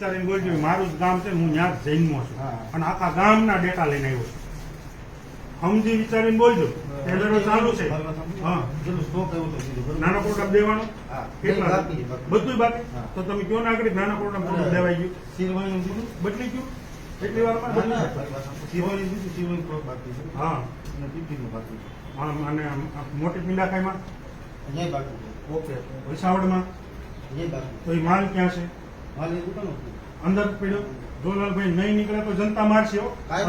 વિચારીને બોલજો. મારું જ ગામ છે, હું ત્યાં જ જન્મો છું અને આખા ગામના ડેટા લઈને આવ્યો છું. સમજી વિચારીને બોલજો. ટેન્ડરો ચાલુ છે. હા, નાના પ્રોગ્રામ દેવાનો કેટલા? બધું બાકી. તો તમે કયો ના આગળ નાના પ્રોગ્રામ દેવાઈ ગયું, બદલી ગયું એટલી વારમાં બદલી. હા, અને મોટી પિંડાખાઈમાં ઓકે, વિસાવડમાં તો એ માલ ક્યાં છે? અંદર પડ્યો. જોલાલભાઈ નહીં નીકળે તો જનતા મારશે.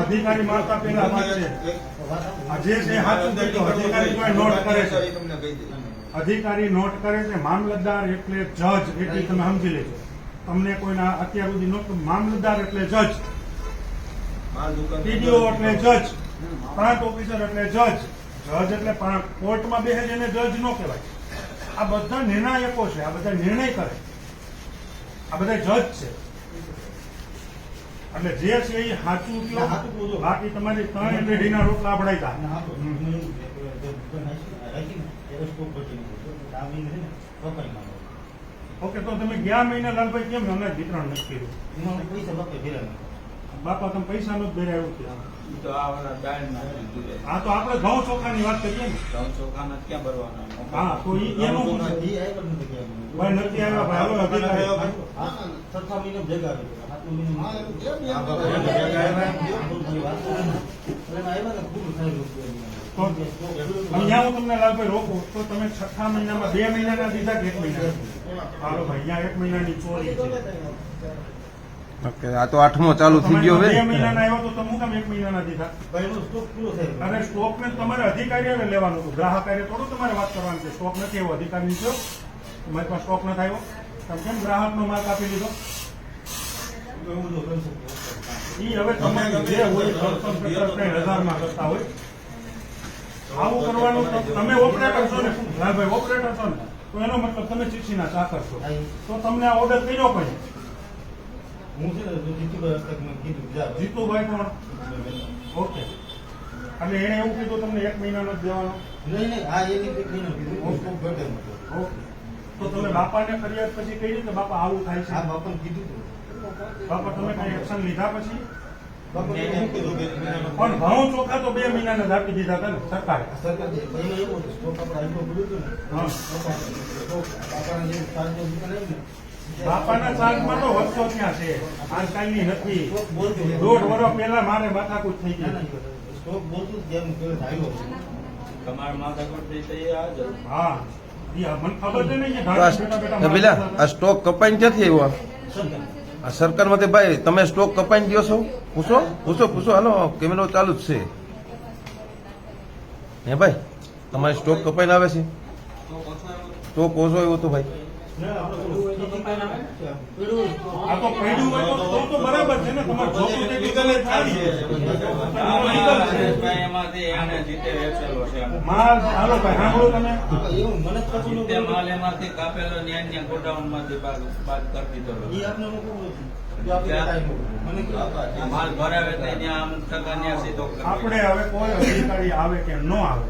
અધિકારી મારતા પેલા મારશે. જે છે સાચું કહી. અધિકારી કોઈ નોટ કરે છે, અધિકારી નોટ કરે છે. મામલતદાર એટલે જજ, એટલી તમે સમજી લેજો. તમને કોઈના અત્યાર સુધી નોટ. મામલતદાર એટલે જજ, ટીડીઓ એટલે જજ, પ્રાંત ઓફિસર એટલે જજ. જજ એટલે કોર્ટમાં બેસે છે એને જજ ન કહેવાય. આ બધા નિર્ણાયકો છે, આ બધા નિર્ણય કરે, આ બધા જજ છે. એટલે જે છે એ સાચું કયો. બાકી તમારી 3 પેઢીના રોટલા ભડાયતા. ઓકે, તો તમે ગયા મહિને લાલભાઈ કેમ અમને વિતરણ નથી કર્યું? બાપા તમે પૈસા નથી ભર્યા? હા, તો આપણે ઘઉં ચોખાની વાત કરીએ ને. ક્યાં ભરવાના? હા, તો એનું ભાઈ નથી આવ્યા. ભાઈ હવે અહીંયા હું તમને લાલભાઈ રોકું તો તમે 6થા મહિનામાં 2 મહિનાના દીધા કે 1 મહિના? હાલો ભાઈ, અહીંયા 1 મહિનાની ચોરી છે. ઓકે, આ તો 8મો ચાલુ થઈ ગયો. 2 મહિનાના આવ્યો તો તમે કેમ 1 મહિનાના દીધા? અરે સ્ટોક ને તમારે અધિકારીઓને લેવાનું હતું. ગ્રાહકારે થોડું તમારે વાત કરવાની છે. સ્ટોક નથી આવ્યો, અધિકારી થયો, તમારી પાસે સ્ટોક નથી આવ્યો, તમે કેમ ગ્રાહકનો માર્ક આપી દીધો? ઈ હવે તમે જે હોય 10,000 કરતા હોય આવું કરવાનું. તમે ઓપરેટર છો ને ભાઈ, ઓપરેટર છો ને, તો એનો મતલબ તમે ચીઠીના ચાકર છો. તો તમને આ ઓર્ડર કર્યો પછી જીતુભાઈ કોણ? ઓકે, એટલે એને એવું કીધું તમને 1 મહિનાનો જ દેવાનો? ઓકે, તો તમે બાપાને ફરિયાદ પછી કહી કે બાપા આવું થાય છે? બાપા તમે કઈ એક્શન લીધા પછી? પણ ઘઉં ચોખા તો 2 મહિનાના જ આપી દીધા હતા ને સરકારે. બાપાના ચાર્જમાં તો વર્ષો ત્યાં છે, આજકાલની નથી. 1.5 વર્ષ પહેલા મારે માથાકૂટ થઈ ગઈ. તમારા માથાકૂટ થઈ થઈ આજ. હા, મને ખબર છે ને. પેલા આ સ્ટોક કપાઈને ક્યાંથી આવ્યો? આ સરકારમાંથી. ભાઈ તમે સ્ટોક કપાઈને દો છો? પૂછો પૂછો પૂછો. હાલો, કેમેરો ચાલુ જ છે. હે ભાઈ, તમારે સ્ટોક કપાઈને આવે છે? સ્ટોક ઓછો આવ્યો તો ભાઈ. આ તો પડ્યું હોય તો બરાબર છે ને. તમારે જોતું તે લીગલ ચાલી માલ. હાલો ભાઈ, સાંભળો તમે. માલ એમાંથી કાપેલો ન્યાય ગોડાઉન માંથી બાદ કરી દીધો. માલ ભરાવે ત્યાં અમુક ટકા ન્યા સીધો. આપણે હવે કોઈ અધિકારી આવે કે ન આવે,